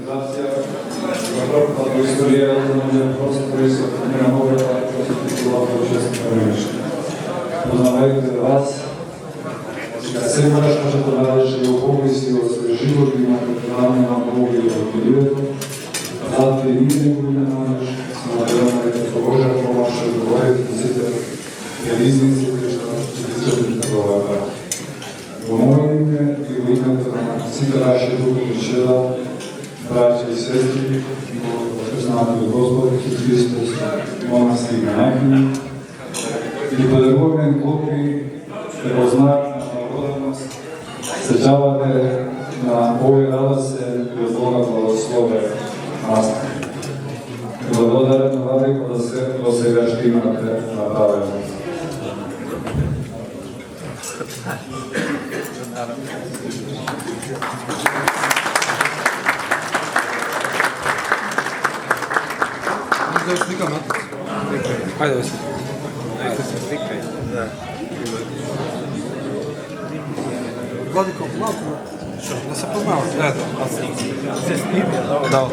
organizacija propala u istoriji autonomne prostore sa primjera mogla posjetila počestnika vremešta. Poznavajte vas, kad se moraš možete najveće u povijesti o svoj životima, predavnjama Bogu i odmirijetu, zato i nije gulje naš, smatramo da je to Božja pomoća odgovoriti zite, jer izmislite što izgledite ovoga. U moje ime i u ime svih naših duhovnih čela, braća i sestri, znate od Gospoda Hristus, monasti i najbolji, i pedagogen klupi, kao znak na blagodanost, srećavate na ove radose i od Boga blagoslove nastane. Благодарен Владико да се до сега ще имате направено. Да сликам, Хайде да сликам. Хайде се сликай. Да. Владико, малко. Що? Да се познават. Ето, аз се снимя. Да.